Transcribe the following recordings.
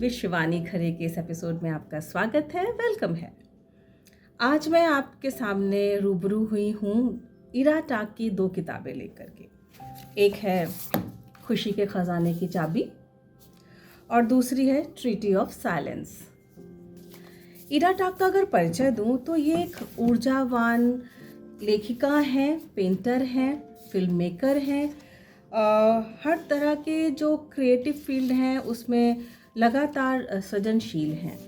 With Shivani खरे के इस episode में आपका स्वागत है, वेलकम है। आज मैं आपके सामने रूबरू हुई हूँ इरा टाक की 2 किताबें लेकर के। एक है खुशी के ख़जाने की चाबी और दूसरी है ट्रीटी ऑफ साइलेंस। इरा टाक का अगर परिचय दूँ तो ये एक ऊर्जावान लेखिका हैं, पेंटर हैं, फिल्म मेकर हैं। हर तरह के जो क्रिएटिव फील्ड हैं उसमें लगातार सृजनशील हैं।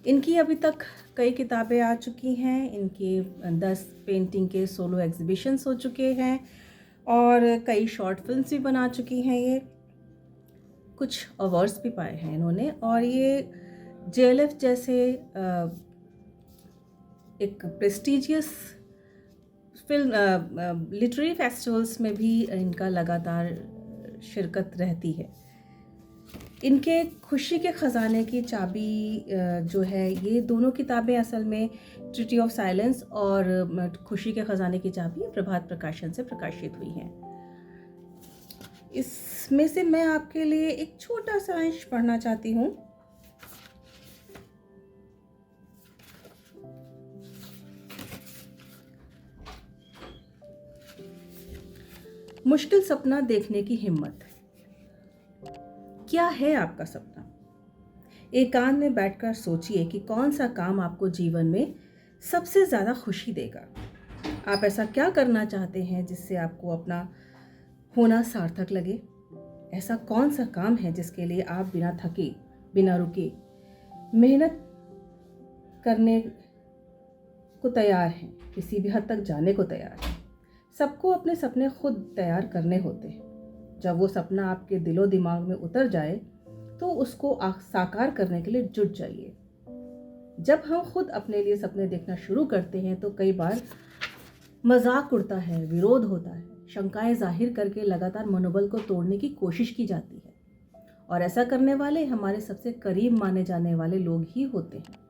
इनकी अभी तक कई किताबें आ चुकी हैं, इनके 10 पेंटिंग के सोलो एग्जीबिशंस हो चुके हैं और कई शॉर्ट फिल्म्स भी बना चुकी हैं। ये कुछ अवार्ड्स भी पाए हैं इन्होंने और ये JLF जैसे एक प्रेस्टिजियस फिल्म लिटरेरी फेस्टिवल्स में भी इनका लगातार शिरकत रहती है। इनके खुशी के ख़जाने की चाबी जो है, ये दोनों किताबें असल में ट्रीटी ऑफ साइलेंस और खुशी के ख़जाने की चाबी प्रभात प्रकाशन से प्रकाशित हुई हैं। इसमें से मैं आपके लिए एक छोटा सा अंश पढ़ना चाहती हूँ। मुश्किल सपना देखने की हिम्मत। क्या है आपका सपना? एकांत में बैठकर सोचिए कि कौन सा काम आपको जीवन में सबसे ज़्यादा खुशी देगा। आप ऐसा क्या करना चाहते हैं जिससे आपको अपना होना सार्थक लगे? ऐसा कौन सा काम है जिसके लिए आप बिना थके, बिना रुके मेहनत करने को तैयार हैं, किसी भी हद तक जाने को तैयार हैं? सबको अपने सपने खुद तैयार करने होते हैं। जब वो सपना आपके दिलो दिमाग में उतर जाए तो उसको साकार करने के लिए जुट जाइए। जब हम खुद अपने लिए सपने देखना शुरू करते हैं तो कई बार मजाक उड़ता है, विरोध होता है, शंकाएं जाहिर करके लगातार मनोबल को तोड़ने की कोशिश की जाती है और ऐसा करने वाले हमारे सबसे करीब माने जाने वाले लोग ही होते हैं।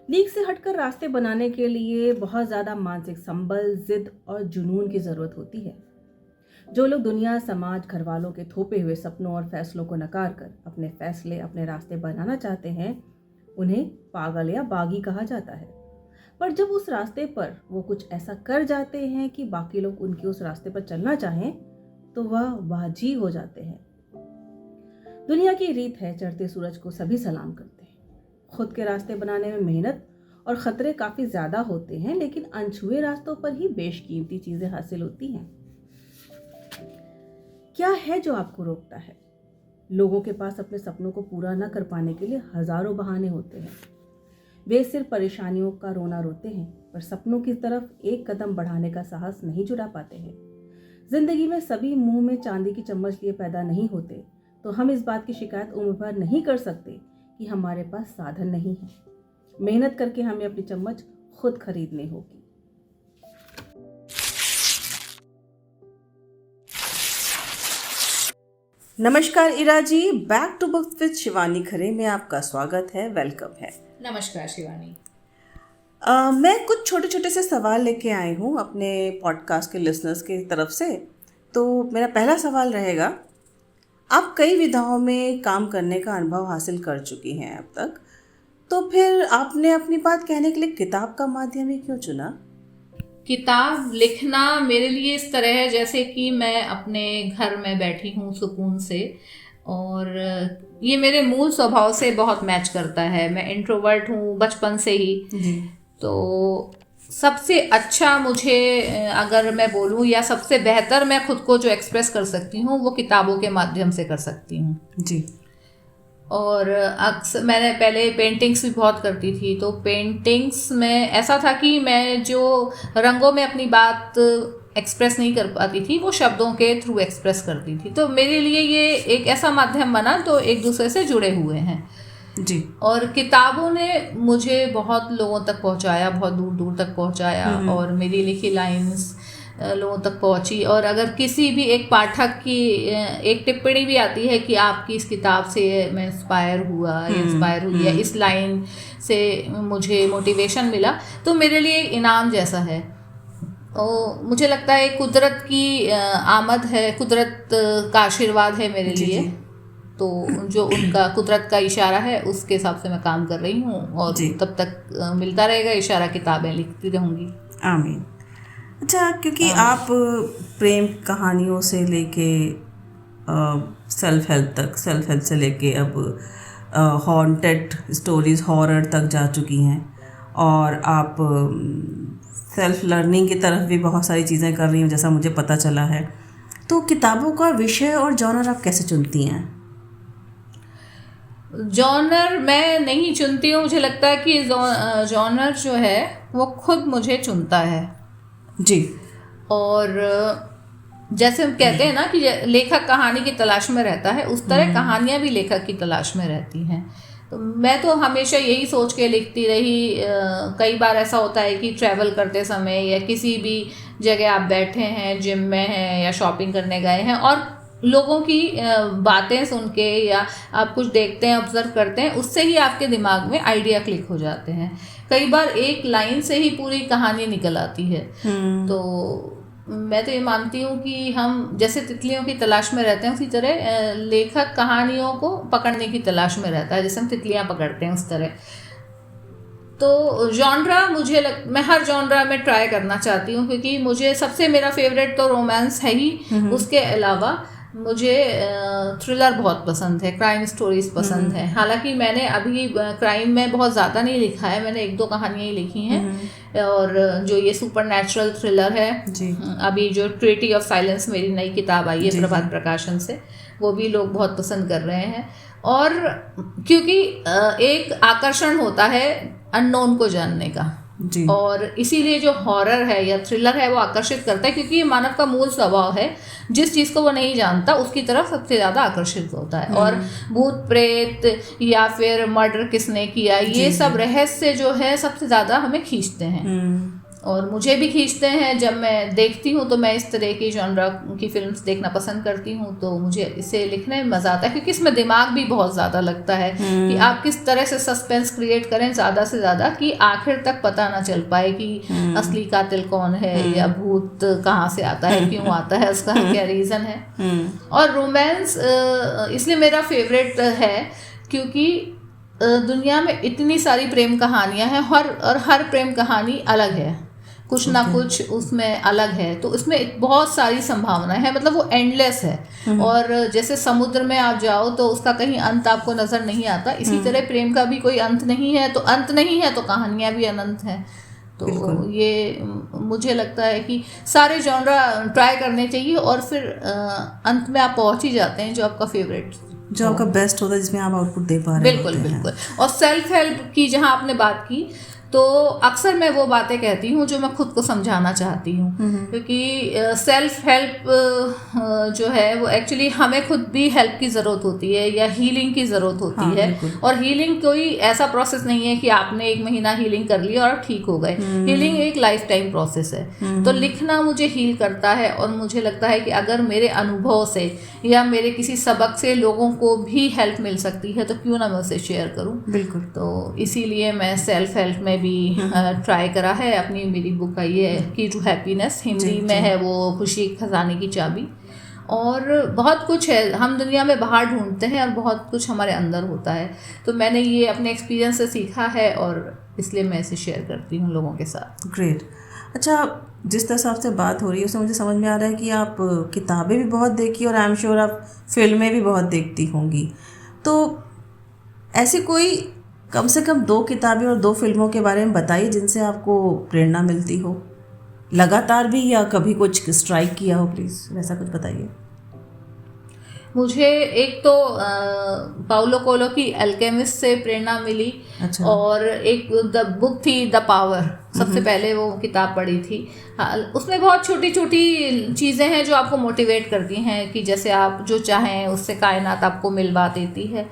लीक से हटकर रास्ते बनाने के लिए बहुत ज़्यादा मानसिक संबल, जिद और जुनून की ज़रूरत होती है। जो लोग दुनिया, समाज, घरवालों के थोपे हुए सपनों और फैसलों को नकार कर अपने फैसले, अपने रास्ते बनाना चाहते हैं, उन्हें पागल या बागी कहा जाता है। पर जब उस रास्ते पर वो कुछ ऐसा कर जाते हैं कि बाकी लोग उनके उस रास्ते पर चलना चाहें तो वह वाजिब हो जाते हैं। दुनिया की रीत है, चढ़ते सूरज को सभी सलाम करते हैं। खुद के रास्ते बनाने में मेहनत और ख़तरे काफ़ी ज़्यादा होते हैं, लेकिन अनछुए रास्तों पर ही बेशकीमती चीज़ें हासिल होती हैं। क्या है जो आपको रोकता है? लोगों के पास अपने सपनों को पूरा न कर पाने के लिए हज़ारों बहाने होते हैं। वे सिर्फ परेशानियों का रोना रोते हैं, पर सपनों की तरफ एक कदम बढ़ाने का साहस नहीं जुटा पाते हैं। जिंदगी में सभी मुंह में चांदी की चम्मच लिए पैदा नहीं होते, तो हम इस बात की शिकायत उम्र भर नहीं कर सकते कि हमारे पास साधन नहीं है। मेहनत करके हमें अपनी चम्मच खुद खरीदनी होगी। नमस्कार Ira ji, back to books with Shivani Khare में आपका स्वागत है, वेलकम है। नमस्कार शिवानी। मैं कुछ छोटे छोटे से सवाल लेके आई हूँ अपने पॉडकास्ट के लिसनर्स की तरफ से। तो मेरा पहला सवाल रहेगा, आप कई विधाओं में काम करने का अनुभव हासिल कर चुकी हैं अब तक, तो फिर आपने अपनी बात कहने के लिए किताब का माध्यम ही क्यों चुना? किताब लिखना मेरे लिए इस तरह है जैसे कि मैं अपने घर में बैठी हूँ सुकून से, और ये मेरे मूल स्वभाव से बहुत मैच करता है। मैं इंट्रोवर्ट हूँ बचपन से ही। तो सबसे अच्छा मुझे अगर मैं बोलूँ या सबसे बेहतर मैं खुद को जो एक्सप्रेस कर सकती हूँ वो किताबों के माध्यम से कर सकती हूँ जी। और अक्सर मैंने पहले पेंटिंग्स भी बहुत करती थी, तो पेंटिंग्स में ऐसा था कि मैं जो रंगों में अपनी बात एक्सप्रेस नहीं कर पाती थी वो शब्दों के थ्रू एक्सप्रेस करती थी। तो मेरे लिए ये एक ऐसा माध्यम बना, तो एक दूसरे से जुड़े हुए हैं जी। और किताबों ने मुझे बहुत लोगों तक पहुंचाया, बहुत दूर दूर तक पहुंचाया और मेरी लिखी लाइंस लोगों तक पहुंची। और अगर किसी भी एक पाठक की एक टिप्पणी भी आती है कि आपकी इस किताब से मैं इंस्पायर हुआ या इंस्पायर हुई है, इस लाइन से मुझे मोटिवेशन मिला, तो मेरे लिए एक इनाम जैसा है। मुझे लगता है कुदरत की आमद है, कुदरत का आशीर्वाद है मेरे लिए। तो जो उनका कुदरत का इशारा है उसके हिसाब से मैं काम कर रही हूँ, और जी। तब तक मिलता रहेगा इशारा, किताबें लिखती रहूँगी। आमीन। अच्छा, क्योंकि आप प्रेम कहानियों से लेके सेल्फ हेल्प से लेके अब हॉन्टेड स्टोरीज, हॉरर तक जा चुकी हैं, और आप सेल्फ लर्निंग की तरफ भी बहुत सारी चीज़ें कर रही हैं जैसा मुझे पता चला है। तो किताबों का विषय और जॉनर आप कैसे चुनती हैं? जॉनर मैं नहीं चुनती हूँ, मुझे लगता है कि जॉनर जो है वो खुद मुझे चुनता है। जी। और जैसे हम कहते हैं ना कि लेखक कहानी की तलाश में रहता है, उस तरह कहानियाँ भी लेखक की तलाश में रहती हैं। तो मैं तो हमेशा यही सोच के लिखती रही। कई बार ऐसा होता है कि ट्रैवल करते समय या किसी भी जगह आप बैठे हैं, जिम में हैं या शॉपिंग करने गए हैं, और लोगों की बातें सुन के या आप कुछ देखते हैं, ऑब्जर्व करते हैं, उससे ही आपके दिमाग में आइडिया क्लिक हो जाते हैं। कई बार एक लाइन से ही पूरी कहानी निकल आती है। तो मैं तो ये मानती हूँ कि हम जैसे तितलियों की तलाश में रहते हैं, उसी तरह लेखक कहानियों को पकड़ने की तलाश में रहता है, जैसे हम तितलियाँ पकड़ते हैं उस तरह। तो जॉनरा मैं हर जॉनरा में ट्राई करना चाहती हूँ, क्योंकि मुझे सबसे मेरा फेवरेट तो रोमांस है ही। उसके अलावा मुझे थ्रिलर बहुत पसंद है, क्राइम स्टोरीज पसंद है। हालांकि मैंने अभी क्राइम में बहुत ज़्यादा नहीं लिखा है, मैंने 1-2 कहानियाँ ही लिखी हैं। और जो ये सुपर नेचुरल थ्रिलर है, अभी जो ट्रीटी ऑफ साइलेंस मेरी नई किताब आई है प्रभात प्रकाशन से, वो भी लोग बहुत पसंद कर रहे हैं। और क्योंकि एक आकर्षण होता है अननोन को जानने का, जी। और इसीलिए जो हॉरर है या थ्रिलर है वो आकर्षित करता है, क्योंकि ये मानव का मूल स्वभाव है, जिस चीज़ को वो नहीं जानता उसकी तरफ सबसे ज़्यादा आकर्षित होता है। और भूत प्रेत या फिर मर्डर किसने किया, ये सब रहस्य जो है सबसे ज़्यादा हमें खींचते हैं, और मुझे भी खींचते हैं। जब मैं देखती हूँ तो मैं इस तरह की जॉनरा की फिल्म्स देखना पसंद करती हूँ, तो मुझे इसे लिखने में मज़ा आता है, क्योंकि इसमें दिमाग भी बहुत ज़्यादा लगता है कि आप किस तरह से सस्पेंस क्रिएट करें ज़्यादा से ज़्यादा, कि आखिर तक पता ना चल पाए कि असली कातिल कौन है या भूत कहाँ से आता है, क्यों आता है, उसका क्या रीज़न है। और रोमांस इसलिए मेरा फेवरेट है क्योंकि दुनिया में इतनी सारी प्रेम कहानियाँ हैं, और हर प्रेम कहानी अलग है, कुछ ना कुछ उसमें अलग है। तो इसमें बहुत सारी संभावना है, मतलब वो एंडलेस है। और जैसे समुद्र में आप जाओ तो उसका कहीं अंत आपको नज़र नहीं आता, इसी तरह प्रेम का भी कोई अंत नहीं है। तो अंत नहीं है तो कहानियाँ भी अनंत हैं। तो ये मुझे लगता है कि सारे जॉनरा ट्राई करने चाहिए, और फिर अंत में आप पहुँच ही जाते हैं जो आपका फेवरेट, जो आपका बेस्ट होता है, जिसमें आप आउटपुट दे पा रहे हैं। बिल्कुल। और सेल्फ हेल्प की जहाँ आपने बात की, तो अक्सर मैं वो बातें कहती हूँ जो मैं खुद को समझाना चाहती हूँ, क्योंकि सेल्फ हेल्प जो है वो एक्चुअली हमें खुद भी हेल्प की ज़रूरत होती है, या हीलिंग की ज़रूरत होती है। और हीलिंग कोई ऐसा प्रोसेस नहीं है कि आपने 1 महीना हीलिंग कर ली और ठीक हो गए। हीलिंग एक लाइफ टाइम प्रोसेस है। तो लिखना मुझे हील करता है, और मुझे लगता है कि अगर मेरे अनुभव से या मेरे किसी सबक से लोगों को भी हेल्प मिल सकती है तो क्यों ना मैं उसे शेयर करूँ। बिल्कुल। तो इसीलिए मैं सेल्फ हेल्प में भी ट्राई करा है। अपनी मेरी बुक आई है की टू हैप्पीनेस, हिंदी में है वो खुशी खजाने की चाबी। और बहुत कुछ है, हम दुनिया में बाहर ढूंढते हैं और बहुत कुछ हमारे अंदर होता है। तो मैंने ये अपने एक्सपीरियंस से सीखा है, और इसलिए मैं इसे शेयर करती हूँ लोगों के साथ। ग्रेट। अच्छा, जिस तरह से आपसे बात हो रही है उससे मुझे समझ में आ रहा है कि आप किताबें भी बहुत देखी, और आई एम श्योर आप फिल्में भी बहुत देखती होंगी। तो ऐसी कोई कम से कम 2 किताबें और 2 फिल्मों के बारे में बताइए जिनसे आपको प्रेरणा मिलती हो, लगातार भी या कभी कुछ स्ट्राइक किया हो, प्लीज़ वैसा कुछ बताइए। मुझे एक तो पाउलो कोलो की अल्केमिस्ट से प्रेरणा मिली। अच्छा। और एक बुक थी द पावर, सबसे पहले वो किताब पढ़ी थी। उसमें बहुत छोटी छोटी चीज़ें हैं जो आपको मोटिवेट करती हैं कि जैसे आप जो चाहें उससे कायनात आपको मिलवा देती है।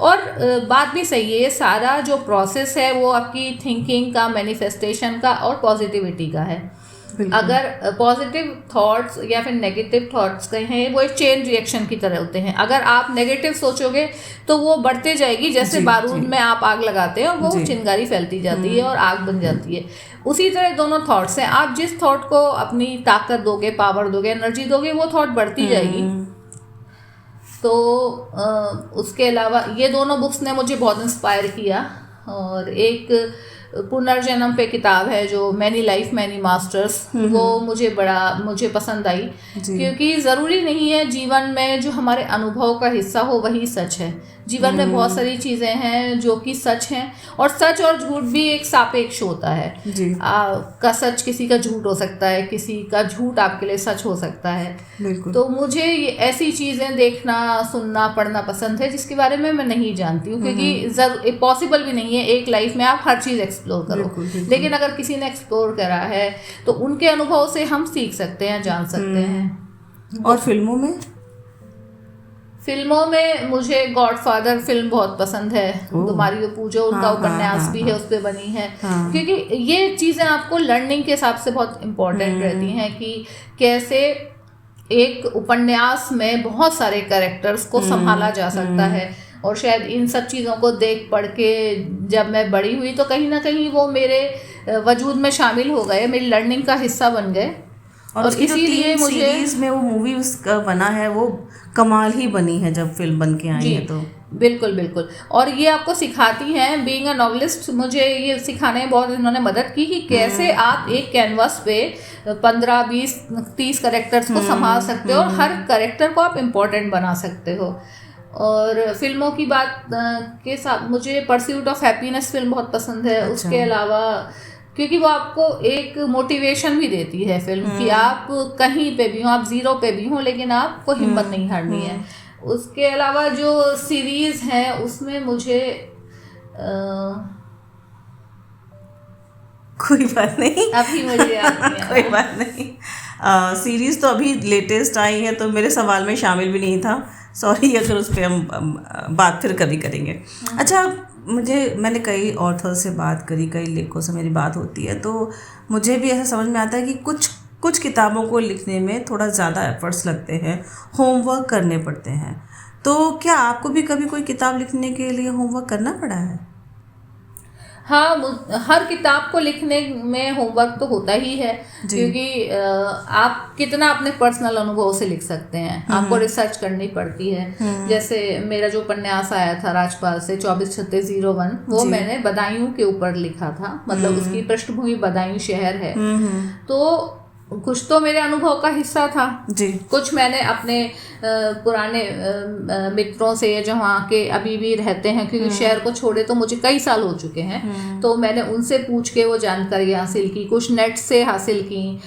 और बात भी सही है, ये सारा जो प्रोसेस है वो आपकी थिंकिंग का, मैनिफेस्टेशन का और पॉजिटिविटी का है। अगर पॉजिटिव थॉट्स या फिर नेगेटिव थॉट्स कहें, वो एक चेन रिएक्शन की तरह होते हैं। अगर आप नेगेटिव सोचोगे तो वो बढ़ते जाएगी, जैसे बारूद में आप आग लगाते हैं और वो चिंगारी फैलती जाती है और आग बन जाती है। उसी तरह दोनों थॉट्स हैं। आप जिस थॉट को अपनी ताकत दोगे, पावर दोगे, एनर्जी दोगे, वो थॉट बढ़ती जाएगी। तो उसके अलावा ये दोनों बुक्स ने मुझे बहुत इंस्पायर किया। और एक पुनर्जन्म पे किताब है जो मैनी लाइफ मैनी मास्टर्स, वो मुझे पसंद आई, क्योंकि ज़रूरी नहीं है जीवन में जो हमारे अनुभव का हिस्सा हो वही सच है। जीवन में बहुत सारी चीज़ें हैं जो कि सच हैं, और सच और झूठ भी एक सापेक्ष होता है। का सच किसी का झूठ हो सकता है, किसी का झूठ आपके लिए सच हो सकता है। बिल्कुल। तो मुझे ऐसी चीज़ें देखना, सुनना, पढ़ना पसंद है जिसके बारे में मैं नहीं जानती हूँ, क्योंकि पॉसिबल भी नहीं है एक लाइफ में आप हर चीज़ एक्सप्लोर करो। बिल्कुल। लेकिन अगर किसी ने एक्सप्लोर करा है तो उनके अनुभव से हम सीख सकते हैं, जान सकते हैं। और फिल्मों में मुझे गॉडफादर फिल्म बहुत पसंद है। मारियो पूजो, उनका उपन्यास भी है, उस पर बनी है। क्योंकि ये चीज़ें आपको लर्निंग के हिसाब से बहुत इम्पोर्टेंट रहती हैं कि कैसे एक उपन्यास में बहुत सारे कैरेक्टर्स को संभाला जा सकता है। और शायद इन सब चीज़ों को देख पढ़ के जब मैं बड़ी हुई तो कहीं ना कहीं वो मेरे वजूद में शामिल हो गए, मेरी लर्निंग का हिस्सा बन गए। और इसीलिए मुझे सीरीज में वो मूवी उसका बना है, वो कमाल ही बनी है जब फिल्म बन के आई है। तो बिल्कुल। और ये आपको सिखाती हैं, बीइंग अ नॉवेलिस्ट मुझे ये सिखाने में बहुत इन्होंने मदद की कि कैसे आप एक कैनवास पे 15, 20, 30 कैरेक्टर्स को संभाल सकते हो और हर कैरेक्टर को आप इम्पोर्टेंट बना सकते हो। और फिल्मों की बात के साथ मुझे परस्यूट ऑफ हैप्पीनेस फिल्म बहुत पसंद है। उसके अलावा क्योंकि वो आपको एक मोटिवेशन भी देती है फिल्म कि आप कहीं पे भी हो, आप जीरो पे भी हो, लेकिन आपको हिम्मत नहीं हारनी है। उसके अलावा जो सीरीज है उसमें मुझे कोई बात नहीं, अभी मुझे याद नहीं आ कोई बात नहीं। सीरीज तो अभी लेटेस्ट आई है तो मेरे सवाल में शामिल भी नहीं था, सॉरी अगर उस पर हम बात फिर कभी करेंगे। अच्छा, मैंने कई ऑथर से बात करी, कई लेखकों से मेरी बात होती है, तो मुझे भी ऐसा समझ में आता है कि कुछ किताबों को लिखने में थोड़ा ज़्यादा एफर्ट्स लगते हैं, होमवर्क करने पड़ते हैं। तो क्या आपको भी कभी कोई किताब लिखने के लिए होमवर्क करना पड़ा है? हाँ, हर किताब को लिखने में होमवर्क तो होता ही है, क्योंकि आप कितना अपने पर्सनल अनुभव से लिख सकते हैं, आपको रिसर्च करनी पड़ती है। जैसे मेरा जो उपन्यास आया था राजपाल से 243601, वो मैंने बदायूं के ऊपर लिखा था, मतलब उसकी पृष्ठभूमि बदायूं शहर है। तो कुछ तो मेरे अनुभव का हिस्सा था जी, कुछ मैंने अपने पुराने मित्रों से जो वहाँ के अभी भी रहते हैं, क्योंकि शहर को छोड़े तो मुझे कई साल हो चुके हैं, तो मैंने उनसे पूछ के वो जानकारी हासिल की, कुछ नेट से हासिल की।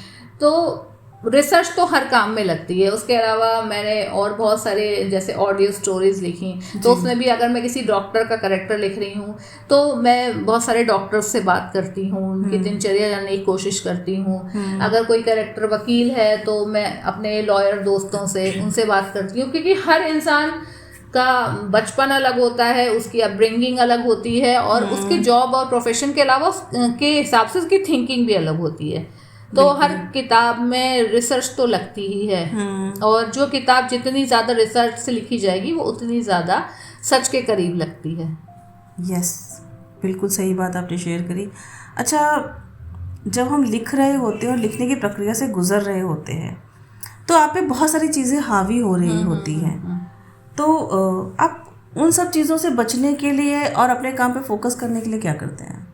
तो रिसर्च तो हर काम में लगती है। उसके अलावा मैंने और बहुत सारे जैसे ऑडियो स्टोरीज लिखी, तो उसमें भी अगर मैं किसी डॉक्टर का कैरेक्टर लिख रही हूँ तो मैं बहुत सारे डॉक्टर्स से बात करती हूँ, उनकी दिनचर्या जानने की कोशिश करती हूँ। अगर कोई कैरेक्टर वकील है तो मैं अपने लॉयर दोस्तों से उनसे बात करती हूँ, क्योंकि हर इंसान का बचपन अलग होता है, उसकी अपब्रिंगिंग अलग होती है, और उसके जॉब और प्रोफेशन के अलावा के हिसाब से उसकी थिंकिंग भी अलग होती है। तो हर किताब में रिसर्च तो लगती ही है, और जो किताब जितनी ज़्यादा रिसर्च से लिखी जाएगी वो उतनी ज़्यादा सच के करीब लगती है। यस, बिल्कुल सही बात आपने शेयर करी। अच्छा, जब हम लिख रहे होते हैं और लिखने की प्रक्रिया से गुजर रहे होते हैं तो आप पे बहुत सारी चीज़ें हावी हो रही होती हैं, तो आप उन सब चीज़ों से बचने के लिए और अपने काम पे फोकस करने के लिए क्या करते हैं?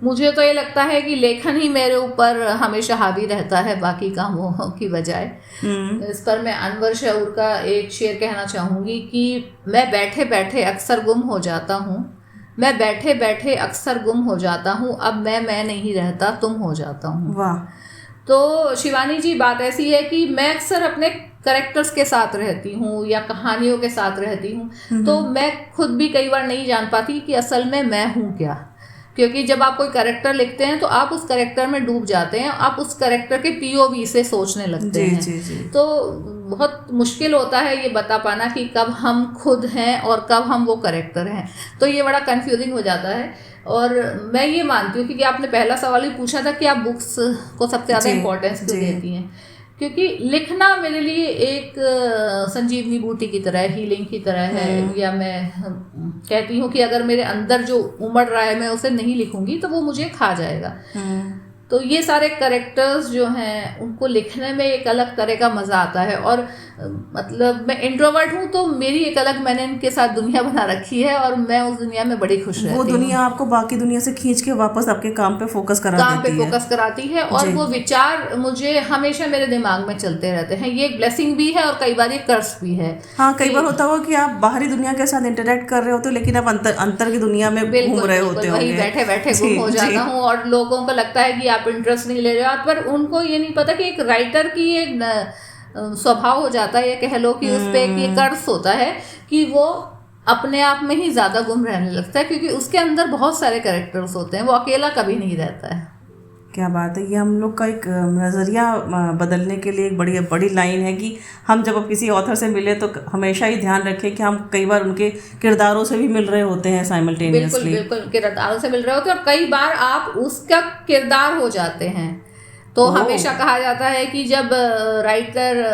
मुझे तो ये लगता है कि लेखन ही मेरे ऊपर हमेशा हावी रहता है बाकी कामों की बजाय। इस पर मैं अनवर शऊर का एक शेर कहना चाहूँगी कि मैं बैठे बैठे अक्सर गुम हो जाता हूँ, मैं बैठे बैठे अक्सर गुम हो जाता हूँ, अब मैं नहीं रहता तुम हो जाता हूँ। वाह। तो शिवानी जी, बात ऐसी है कि मैं अक्सर अपने करेक्टर्स के साथ रहती हूँ या कहानियों के साथ रहती हूँ, तो मैं खुद भी कई बार नहीं जान पाती कि असल में मैं हूँ क्या। क्योंकि जब आप कोई कैरेक्टर लिखते हैं तो आप उस कैरेक्टर में डूब जाते हैं, आप उस कैरेक्टर के पीओवी से सोचने लगते हैं। जी। तो बहुत मुश्किल होता है ये बता पाना कि कब हम खुद हैं और कब हम वो कैरेक्टर हैं, तो ये बड़ा कंफ्यूजिंग हो जाता है। और मैं ये मानती हूँ कि आपने पहला सवाल ही पूछा था कि आप बुक्स को सबसे ज़्यादा इम्पोर्टेंस क्यों देती हैं, क्योंकि लिखना मेरे लिए एक संजीवनी बूटी की तरह है, हीलिंग की तरह है। या मैं कहती हूँ कि अगर मेरे अंदर जो उमड़ रहा है मैं उसे नहीं लिखूंगी तो वो मुझे खा जाएगा। तो ये सारे करेक्टर्स जो हैं उनको लिखने में एक अलग तरह का मज़ा आता है। और मतलब मैं इंट्रोवर्ट हूँ तो मेरी एक अलग, मैंने इनके साथ दुनिया बना रखी है और मैं उस दुनिया में बड़ी खुश रहती वो हूँ। दुनिया आपको बाकी दुनिया से खींच के वापस आपके काम पे फोकस करा काम पे देती है। फोकस कराती है और वो विचार मुझे हमेशा मेरे दिमाग में चलते रहते हैं। ये एक ब्लेसिंग भी है और कई बार ये कर्स भी है। हाँ, कई बार होता होगा कि आप बाहरी दुनिया के साथ इंटरेक्ट कर रहे होते हो लेकिन आप अंतर की दुनिया में घूम रहे होते हो, वही बैठे बैठे गुम हो जाता हूँ और लोगों को लगता है कि आप इंटरेस्ट नहीं ले रहे हो, पर उनको ये नहीं पता कि एक राइटर की एक स्वभाव हो जाता है, ये कह लो कि उस पे एक कर्स होता है कि वो अपने आप में ही ज़्यादा गुम रहने लगता है, क्योंकि उसके अंदर बहुत सारे कैरेक्टर्स होते हैं, वो अकेला कभी नहीं रहता है। क्या बात है। ये हम लोग का एक नज़रिया बदलने के लिए एक बड़ी बड़ी लाइन है कि हम जब अब किसी ऑथर से मिले तो हमेशा ही ध्यान रखें कि हम कई बार उनके किरदारों से भी मिल रहे होते हैं साइमल्टेनियसली। बिल्कुल बिल्कुल, किरदारों से मिल रहे होते हैं और कई बार आप उसका किरदार हो जाते हैं। तो हमेशा कहा जाता है कि जब राइटर,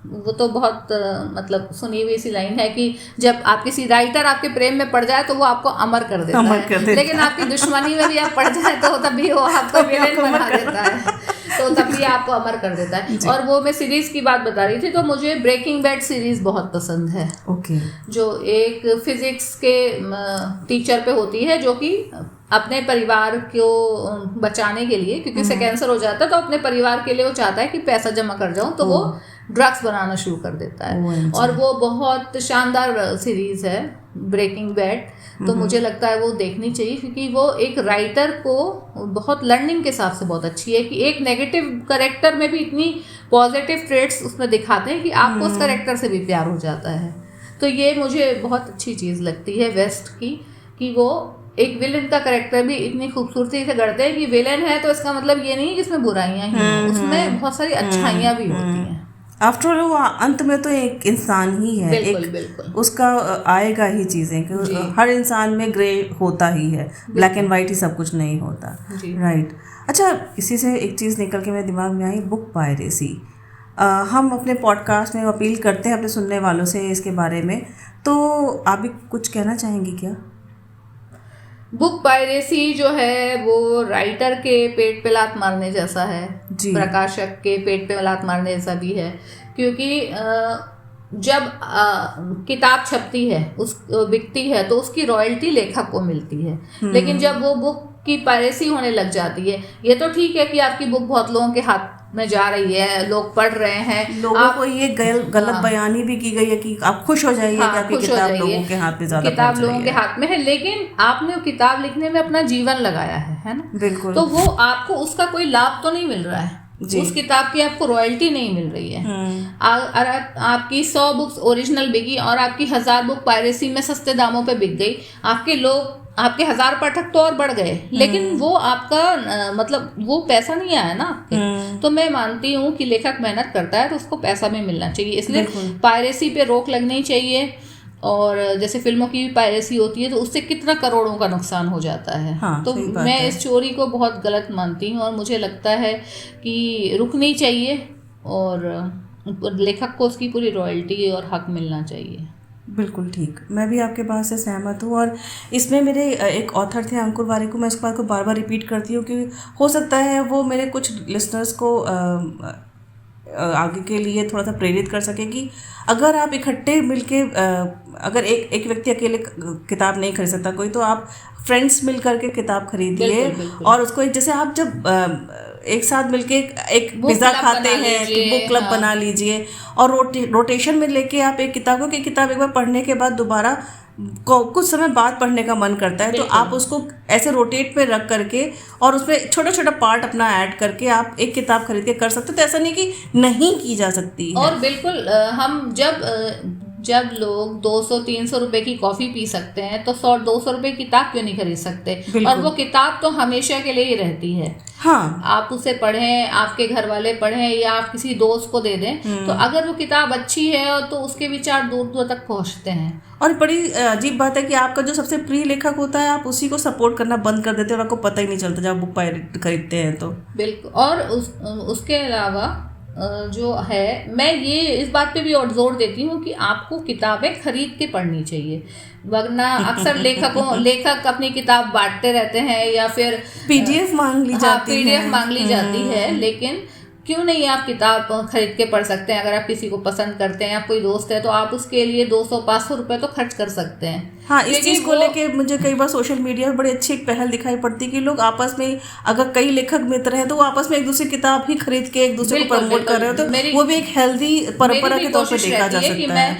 वो तो बहुत मतलब सुनी हुई सी लाइन है कि जब आप किसी राइटर आपके प्रेम में पड़ जाए तो वो आपको अमर कर देता है, लेकिन आपकी दुश्मनी में भी आप पड़ जाए तो तभी वो आपको विलेन बना देता है, तो तभी आपको अमर कर देता है। और वो मैं सीरीज की बात बता रही थी, तो मुझे ब्रेकिंग बैड सीरीज बहुत पसंद है। ओके। जो एक फिजिक्स के टीचर पे होती है, जो कि अपने परिवार को बचाने के लिए, क्योंकि उसे कैंसर हो जाता है, तो अपने परिवार के लिए वो चाहता है कि पैसा जमा कर जाऊं, तो वो ड्रग्स बनाना शुरू कर देता है। और वो बहुत शानदार सीरीज है ब्रेकिंग बैड, तो मुझे लगता है वो देखनी चाहिए, क्योंकि वो एक राइटर को बहुत लर्निंग के हिसाब से बहुत अच्छी है कि एक नेगेटिव करेक्टर में भी इतनी पॉजिटिव ट्रेट्स उसमें दिखाते हैं कि आपको उस करेक्टर से भी प्यार हो जाता है। तो ये मुझे बहुत अच्छी चीज़ लगती है वेस्ट की, कि वो एक विलेन का करेक्टर भी इतनी खूबसूरती से करते हैं कि विलेन है तो इसका मतलब ये नहीं कि इसमें बुराइयां ही हैं, उसमें बहुत सारी अच्छाइयां भी होती हैं। आफ्टर ऑल वो अंत में तो एक इंसान ही है, बिल्कुल बिल्कुल, उसका आएगा ही चीज़ें कि हर इंसान में ग्रे होता ही है, ब्लैक एंड वाइट ही सब कुछ नहीं होता। राइट। अच्छा, इसी से एक चीज़ निकल के मेरे दिमाग में आई, बुक पायरेसी। हम अपने पॉडकास्ट में अपील करते हैं अपने सुनने वालों से इसके बारे में, तो आप भी कुछ कहना चाहेंगी क्या? बुक पायरेसी जो है वो राइटर के पेट पे लात मारने जैसा है, प्रकाशक के पेट पे लात मारने जैसा भी है, क्योंकि जब किताब छपती है, उस बिकती है, तो उसकी रॉयल्टी लेखक को मिलती है। लेकिन जब वो बुक की पायरेसी होने लग जाती है, ये तो ठीक है कि आपकी बुक बहुत लोगों के हाथ में जा रही है, लोग पढ़ रहे हैं, लोगों को ये गलत बयानी भी की गई है कि आप खुश हो जाइए कि आपकी किताब लोगों के हाथ में ज्यादा किताब लोगों के हाथ में है, लेकिन आपने वो किताब लिखने में अपना जीवन लगाया है ना? बिल्कुल। तो वो आपको उसका कोई लाभ तो नहीं मिल रहा है, उस किताब की आपको रॉयल्टी नहीं मिल रही है। आपकी 100 बुक्स ओरिजिनल बिकी और आपकी 1000 बुक पायरेसी में सस्ते दामों पे बिक गई, आपके 1000 पाठक तो और बढ़ गए, लेकिन वो आपका मतलब वो पैसा नहीं आया ना आपके। तो मैं मानती हूँ कि लेखक मेहनत करता है तो उसको पैसा भी मिलना चाहिए, इसलिए पायरेसी पे रोक लगनी चाहिए। और जैसे फिल्मों की भी पायरेसी होती है तो उससे कितना करोड़ों का नुकसान हो जाता है। तो मैं इस चोरी को बहुत गलत मानती हूँ और मुझे लगता है कि रुकनी चाहिए और लेखक को उसकी पूरी रॉयल्टी और हक मिलना चाहिए। बिल्कुल ठीक, मैं भी आपके बात से सहमत हूँ। और इसमें मेरे एक ऑथर थे अंकुर वारिकू, मैं इस बात को बार बार रिपीट करती हूँ क्योंकि हो सकता है वो मेरे कुछ लिसनर्स को आगे के लिए थोड़ा सा प्रेरित कर सके कि अगर आप इकट्ठे मिलके अगर एक व्यक्ति अकेले किताब नहीं खरीद सकता कोई, तो आप फ्रेंड्स मिल करके किताब खरीदिए और उसको जैसे आप जब एक साथ मिलके एक पिज़्ज़ा खाते हैं, बुक क्लब बना लीजिए और रोटेशन में लेके आप एक किताब को, कि किताब एक बार पढ़ने के बाद दोबारा कुछ समय बाद पढ़ने का मन करता है, तो आप उसको ऐसे रोटेट पे रख करके और उसमें छोटा छोटा पार्ट अपना ऐड करके आप एक किताब खरीद के कर सकते हो। तो ऐसा नहीं कि नहीं की जा सकती है। और बिल्कुल हम जब लोग 200-300 रुपए की कॉफ़ी पी सकते हैं तो 100-200 रुपए की किताब क्यों नहीं खरीद सकते? और वो किताब तो हमेशा के लिए ही रहती है। हाँ, आप उसे पढ़ें, आपके घर वाले पढ़ें या आप किसी दोस्त को दे दें, तो अगर वो किताब अच्छी है तो उसके विचार दूर दूर तक पहुंचते हैं। और बड़ी अजीब बात है कि आपका जो सबसे प्रिय लेखक होता है आप उसी को सपोर्ट करना बंद कर देते हैं और आपको पता ही नहीं चलता जब आप बुक खरीदते हैं तो। बिल्कुल। और उसके अलावा जो है, मैं ये इस बात पे भी और जोर देती हूँ कि आपको किताबें खरीद के पढ़नी चाहिए, वरना अक्सर लेखक अपनी किताब बांटते रहते हैं या फिर पीडीएफ मांग ली जाती है। पीडीएफ मांग ली जाती है, लेकिन क्यों नहीं आप किताब खरीद के पढ़ सकते हैं। अगर आप किसी को पसंद करते हैं, आप कोई दोस्त है, तो आप उसके लिए 200-500 रुपए तो खर्च कर सकते हैं। हाँ, इस चीज़ को लेके मुझे कई बार सोशल मीडिया पर बड़ी अच्छी एक पहल दिखाई पड़ती है कि लोग आपस में, अगर कई लेखक मित्र हैं तो वो आपस में एक दूसरे की किताब ही खरीद के एक दूसरे को प्रमोट कर रहे हो, तो वो भी एक हेल्दी परंपरा के तौर पर देखा जा सकता है।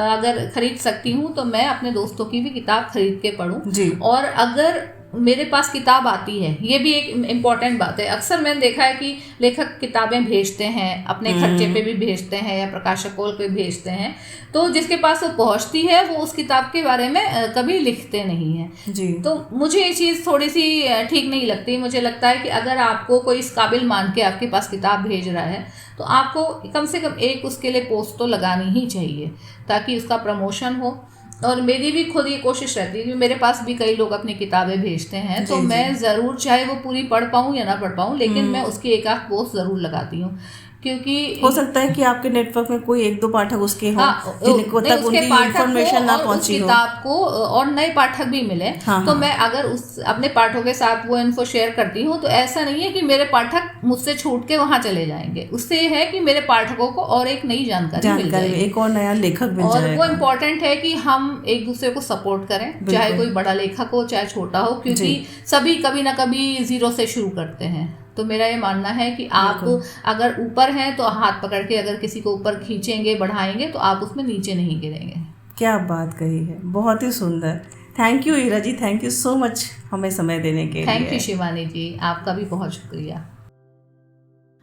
अगर खरीद सकती हूँ तो मैं अपने दोस्तों की भी किताब खरीद के पढूं। जी। और अगर मेरे पास किताब आती है, ये भी एक इम्पॉर्टेंट बात है। अक्सर मैंने देखा है कि लेखक किताबें भेजते हैं, अपने खर्चे पे भी भेजते हैं या प्रकाशक कॉल पे भेजते हैं, तो जिसके पास वो पहुंचती है वो उस किताब के बारे में कभी लिखते नहीं है। जी। तो मुझे ये चीज़ थोड़ी सी ठीक नहीं लगती। मुझे लगता है कि अगर आपको कोई इस काबिल मान के आपके पास किताब भेज रहा है, तो आपको कम से कम एक उसके लिए पोस्ट तो लगानी ही चाहिए, ताकि उसका प्रमोशन हो। और मेरी भी खुद ये कोशिश रहती है कि मेरे पास भी कई लोग अपनी किताबें भेजते हैं, तो मैं ज़रूर, चाहे वो पूरी पढ़ पाऊँ या ना पढ़ पाऊँ, लेकिन मैं उसकी एक आध पोस्ट ज़रूर लगाती हूँ, क्योंकि हो सकता है कि आपके नेटवर्क में कोई 1-2 पाठक उसके हों, जिनको तक उनकी इन्फॉर्मेशन ना पहुंची हो, किताब को और नए पाठक भी मिले। तो मैं अगर अपने पाठकों के साथ वो इन्फो शेयर करती हूँ, तो ऐसा नहीं है कि मेरे पाठक मुझसे छूट के वहां चले जाएंगे। उससे है कि मेरे पाठकों को और एक नई जानकारी मिल जाएगी, एक और नया लेखक मिल और जाएगा। वो इम्पोर्टेंट है कि हम एक दूसरे को सपोर्ट करें, चाहे कोई बड़ा लेखक हो चाहे छोटा हो, क्योंकि सभी कभी ना कभी जीरो से शुरू करते हैं। तो मेरा ये मानना है कि आप अगर ऊपर हैं तो हाथ पकड़ के अगर किसी को ऊपर खींचेंगे, बढ़ाएंगे, तो आप उसमें नीचे नहीं गिरेंगे। क्या बात कही है, बहुत ही सुंदर। Thank you Ira ji, thank you so much हमें समय देने के लिए। थैंक यू शिवानी जी, आपका भी बहुत शुक्रिया।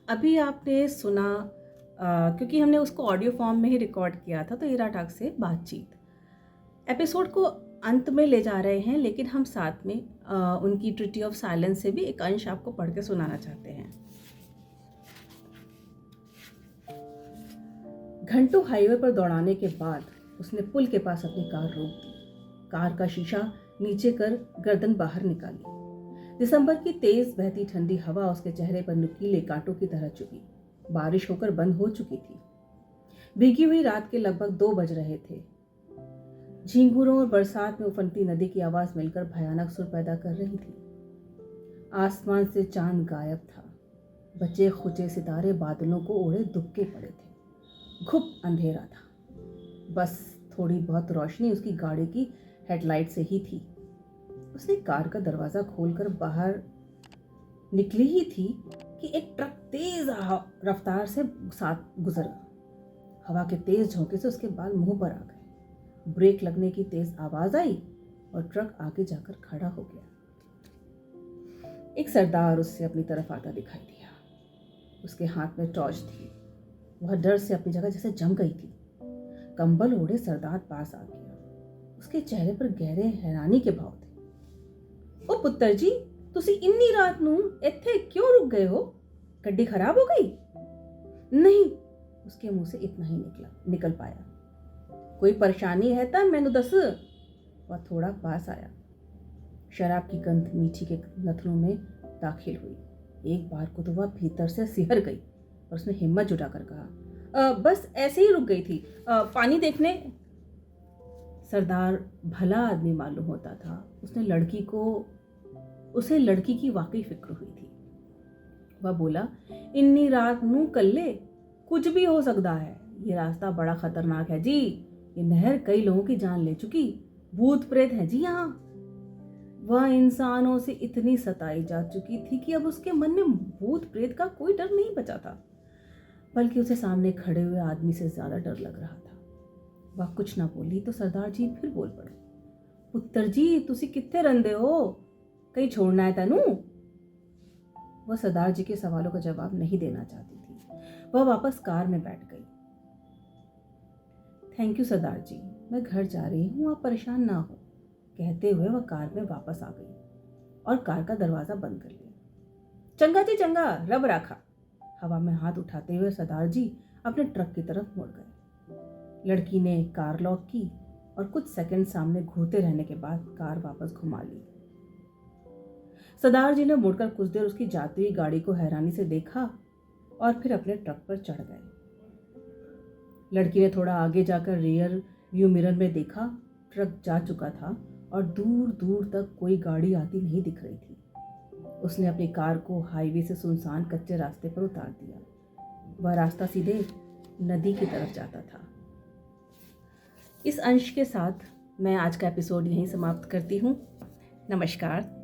अभी आपने सुना, क्योंकि हमने उसको ऑडियो फॉर्म में ही रिकॉर्ड किया था, तो ईरा टाक से बातचीत एपिसोड को अंत में ले जा रहे हैं, लेकिन हम साथ में उनकी ट्रिटी ऑफ साइलेंस से भी एक अंश आपको पढ़ के सुनाना चाहते हैं। घंटों हाईवे पर दौड़ाने के बाद उसने पुल के पास अपनी कार रोक दी। कार का शीशा नीचे कर गर्दन बाहर निकाली। दिसंबर की तेज बहती ठंडी हवा उसके चेहरे पर नुकीले कांटों की तरह चुभी। बारिश होकर बंद हो चुकी थी। भीगी हुई रात के लगभग 2 बज रहे थे। झींगुरों और बरसात में उफनती नदी की आवाज मिलकर भयानक सुर पैदा कर रही थी। आसमान से चांद गायब था। बचे खुचे सितारे बादलों को ओढ़े दुबके पड़े थे। घुप अंधेरा था। बस थोड़ी बहुत रोशनी उसकी गाड़ी की हेडलाइट से ही थी। उसने कार का दरवाज़ा खोलकर बाहर निकली ही थी कि एक ट्रक तेज रफ्तार से साथ गुजरा। हवा के तेज झोंके से उसके बाल मुंह पर आ गए। ब्रेक लगने की तेज आवाज आई और ट्रक आगे जाकर खड़ा हो गया। एक सरदार उससे अपनी तरफ आता दिखाई दिया। उसके हाथ में टॉर्च थी। वह डर से अपनी जगह जैसे जम गई थी। कंबल ओढ़े सरदार पास आ गया। उसके चेहरे पर गहरे हैरानी के भाव थे। ओ पुत्र जी, तुसी इन्नी रात नूं इत्थे क्यों रुक गए हो? गड्डी खराब हो गई? नहीं, उसके मुंह से इतना ही निकल पाया। कोई परेशानी है ता मैनू दस। वह थोड़ा पास आया। शराब की गंध मीठी के नथनों में दाखिल हुई। एक बार को तो वह भीतर से सिहर गई और उसने हिम्मत जुटाकर कहा, बस ऐसे ही रुक गई थी, पानी देखने। सरदार भला आदमी मालूम होता था। उसे लड़की की वाकई फिक्र हुई थी। वह बोला, इन्नी रात नू कल्ले कुछ भी हो सकता है। ये रास्ता बड़ा खतरनाक है जी। ये नहर कई लोगों की जान ले चुकी। भूत प्रेत है जी यहाँ। वह इंसानों से इतनी सताई जा चुकी थी कि अब उसके मन में भूत प्रेत का कोई डर नहीं बचा था, बल्कि उसे सामने खड़े हुए आदमी से ज्यादा डर लग रहा था। वह कुछ ना बोली तो सरदार जी फिर बोल पड़े, पुत्र जी तुसी कित्थे रंदे हो? कहीं छोड़ना है तैनू? वह सरदार जी के सवालों का जवाब नहीं देना चाहती थी। वह वापस कार में बैठ गई। थैंक यू सरदार जी, मैं घर जा रही हूँ, आप परेशान ना हो, कहते हुए वह कार में वापस आ गई और कार का दरवाजा बंद कर लिया। चंगा जी चंगा, रब राखा। हवा में हाथ उठाते हुए सरदार जी अपने ट्रक की तरफ मुड़ गए। लड़की ने कार लॉक की और कुछ सेकंड सामने घूरते रहने के बाद कार वापस घुमा ली। सरदार जी ने मुड़कर कुछ देर उसकी जाती हुई गाड़ी को हैरानी से देखा, और फिर अपने ट्रक पर चढ़ गए। लड़की ने थोड़ा आगे जाकर रियर व्यू मिरर में देखा, ट्रक जा चुका था और दूर दूर तक कोई गाड़ी आती नहीं दिख रही थी। उसने अपनी कार को हाईवे से सुनसान कच्चे रास्ते पर उतार दिया। वह रास्ता सीधे नदी की तरफ जाता था। इस अंश के साथ मैं आज का एपिसोड यहीं समाप्त करती हूँ। नमस्कार।